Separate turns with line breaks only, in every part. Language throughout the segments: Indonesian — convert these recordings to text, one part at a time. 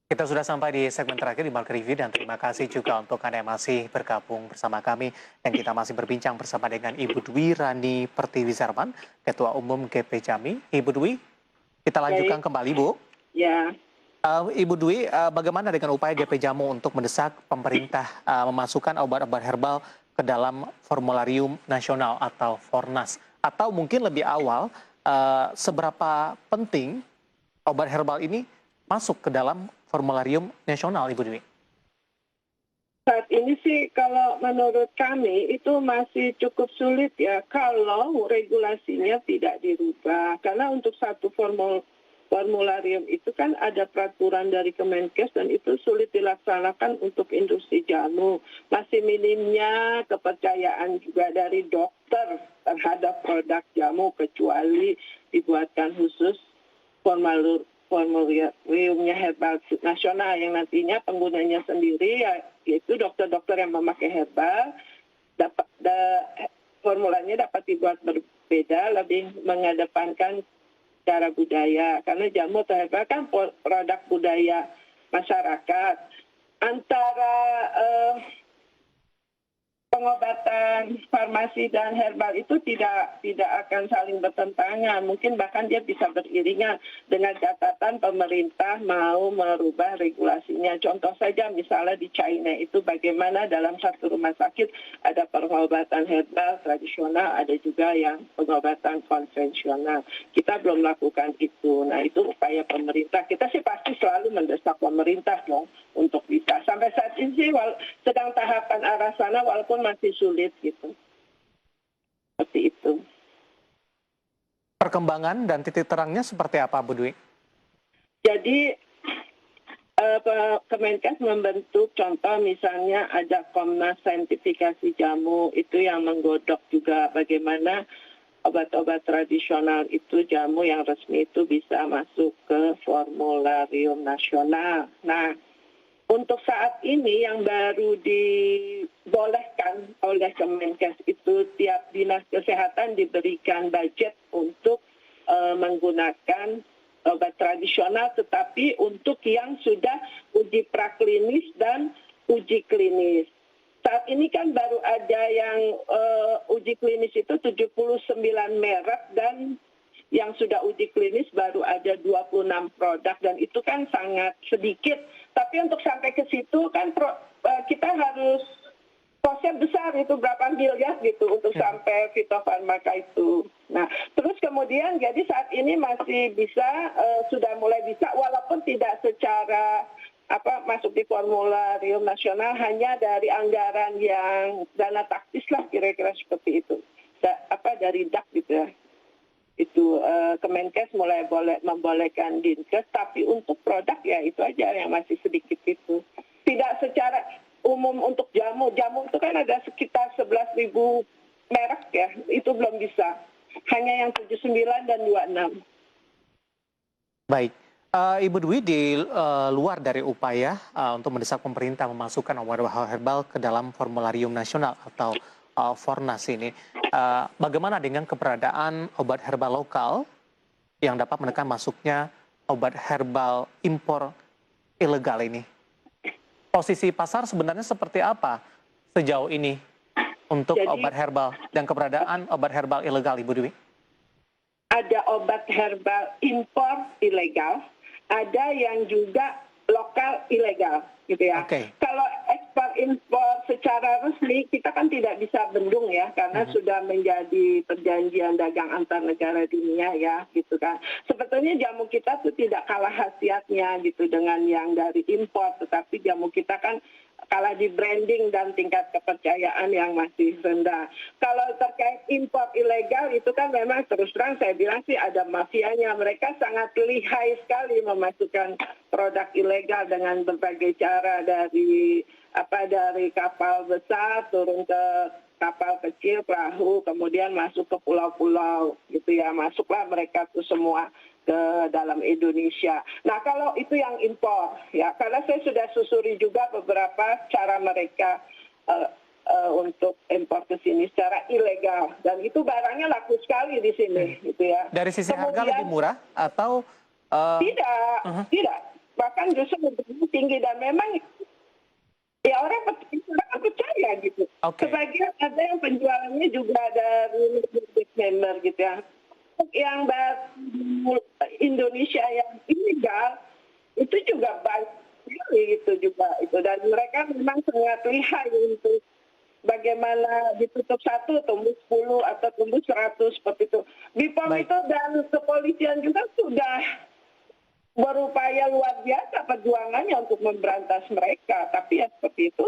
Kita sudah sampai di segmen terakhir di Market Review dan terima kasih juga untuk Anda yang masih bergabung bersama kami dan kita masih berbincang bersama dengan Ibu Dwi Rani Pertiwi Zarman, Ketua Umum GP Jami. Ibu Dwi, kita lanjutkan
Baik,
kembali Bu.
ya.
Ibu Dwi, bagaimana dengan upaya GP Jamu untuk mendesak pemerintah memasukkan obat-obat herbal ke dalam formularium nasional atau Fornas? Atau mungkin lebih awal, seberapa penting obat herbal ini masuk ke dalam formularium nasional, Ibu Dwi?
Saat ini sih kalau menurut kami itu masih cukup sulit ya kalau regulasinya tidak dirubah. Karena untuk satu formularium itu kan ada peraturan dari Kemenkes dan itu sulit dilaksanakan untuk industri jamu. Masih minimnya kepercayaan juga dari dokter terhadap produk jamu kecuali dibuatkan khusus formulariumnya herbal nasional yang nantinya penggunanya sendiri yaitu dokter-dokter yang memakai herbal formularnya dapat dibuat berbeda, lebih mengedepankan cara budaya karena jamu atau herbal kan produk budaya masyarakat. Antara pengobatan farmasi dan herbal itu tidak akan saling bertentangan. Mungkin bahkan dia bisa beriringan dengan catatan pemerintah mau merubah regulasinya. Contoh saja misalnya di China itu bagaimana dalam satu rumah sakit ada pengobatan herbal tradisional, ada juga yang pengobatan konvensional. Kita belum melakukan itu. Nah itu upaya pemerintah. Kita sih pasti selalu mendesak pemerintah dong untuk bisa. Sampai saat ini sih sedang tahapan arah sana walaupun masih sulit gitu. Seperti itu.
Perkembangan dan titik terangnya seperti apa, Bu Dwi?
Jadi Kemenkes membentuk contoh misalnya ada Komnas Saintifikasi Jamu itu yang menggodok juga bagaimana obat-obat tradisional itu jamu yang resmi itu bisa masuk ke formularium nasional. Nah, untuk saat ini yang baru dibolehkan oleh Kemenkes itu tiap dinas kesehatan diberikan budget untuk menggunakan obat tradisional tetapi untuk yang sudah uji praklinis dan uji klinis. Saat ini kan baru ada yang uji klinis itu 79 merek dan yang sudah uji klinis baru ada 26 produk dan itu kan sangat sedikit. Tapi untuk sampai ke situ kan kita harus kosnya besar itu berapa miliar gitu untuk sampai fitofarmaka itu. Nah, terus kemudian jadi saat ini masih bisa sudah mulai bisa walaupun tidak secara masuk di formularium nasional hanya dari anggaran yang dana taktis lah kira-kira seperti itu. Dari DAK gitu ya. Itu Kemenkes mulai membolehkan Dinkes, tapi untuk produk ya itu aja yang masih sedikit itu. Tidak secara umum untuk jamu itu kan ada sekitar 11.000 merek ya, itu belum bisa. Hanya yang 79 dan 26.
Baik, Ibu Dwi di luar dari upaya untuk mendesak pemerintah memasukkan obat-obat herbal ke dalam formularium nasional atau Fornas ini, bagaimana dengan keberadaan obat herbal lokal yang dapat menekan masuknya obat herbal impor ilegal ini? Posisi pasar sebenarnya seperti apa sejauh ini untuk obat herbal dan keberadaan obat herbal ilegal, Ibu Dwi?
Ada obat herbal impor ilegal, ada yang juga lokal ilegal, gitu ya.
Okay.
Kalau ekspor impor secara resmi kita kan tidak bisa bendung ya, karena sudah menjadi perjanjian dagang antar negara dunia ya, gitu kan. Sebetulnya jamu kita tuh tidak kalah khasiatnya gitu dengan yang dari impor, tetapi jamu kita kan kalah di branding dan tingkat kepercayaan yang masih rendah. Kalau terkait impor ilegal itu kan memang terus terang saya bilang sih ada mafianya. Mereka sangat lihai sekali memasukkan produk ilegal dengan berbagai cara dari kapal besar turun ke kapal kecil, perahu, kemudian masuk ke pulau-pulau gitu ya. Masuklah mereka tuh semua ke dalam Indonesia. Nah kalau itu yang impor ya, karena saya sudah susuri juga beberapa cara mereka untuk impor ke sini secara ilegal dan itu barangnya laku sekali di sini gitu ya.
Dari sisi harga lebih murah atau
tidak bahkan justru lebih tinggi, dan memang ya orang percaya gitu.
Oke.
Sebagian ada yang penjualannya juga dari member gitu ya. Yang baru Indonesia yang ilegal itu juga banyak gitu juga itu, dan mereka memang sangat lihai untuk bagaimana ditutup satu tumbuh 10 atau tumbuh 100 seperti itu. BPOM
Baik.
itu dan kepolisian juga sudah berupaya luar biasa perjuangannya untuk memberantas mereka, tapi ya seperti itu.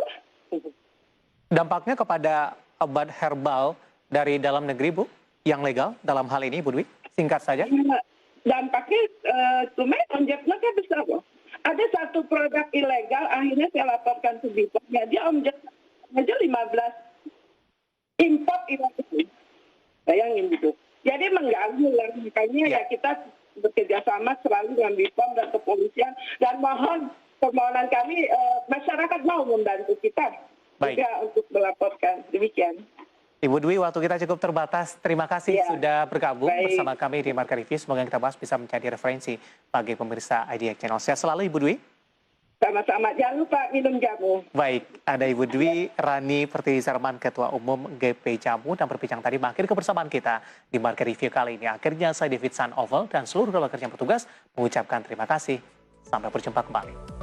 Dampaknya kepada obat herbal dari dalam negeri, Bu, yang legal dalam hal ini, Bu Dwi, singkat saja.
Dampaknya lumayan, omsetnya besar loh. Ada satu produk ilegal, akhirnya saya laporkan ke BPOM, ya dia omset aja 15 import ilegal. Bayangin gitu. Jadi mengganggu lah, makanya ya kita bekerja sama selalu dengan BPOM dan kepolisian, dan mohon permohonan kami masyarakat mau membantu kita juga untuk melaporkan. Demikian.
Ibu Dwi, waktu kita cukup terbatas. Terima kasih sudah bergabung bersama kami di Market Review. Semoga yang kita bahas bisa menjadi referensi bagi pemirsa IDX Channel. Sehat selalu Ibu Dwi.
Sama-sama, jangan lupa minum jamu.
Baik, ada Ibu Dwi Rani Pertiwi Sarman, Ketua Umum GP Jamu, dan berbincang tadi mengakhiri kebersamaan kita di Market Review kali ini. Akhirnya saya David San Oval dan seluruh rekan kerja yang bertugas mengucapkan terima kasih. Sampai berjumpa kembali.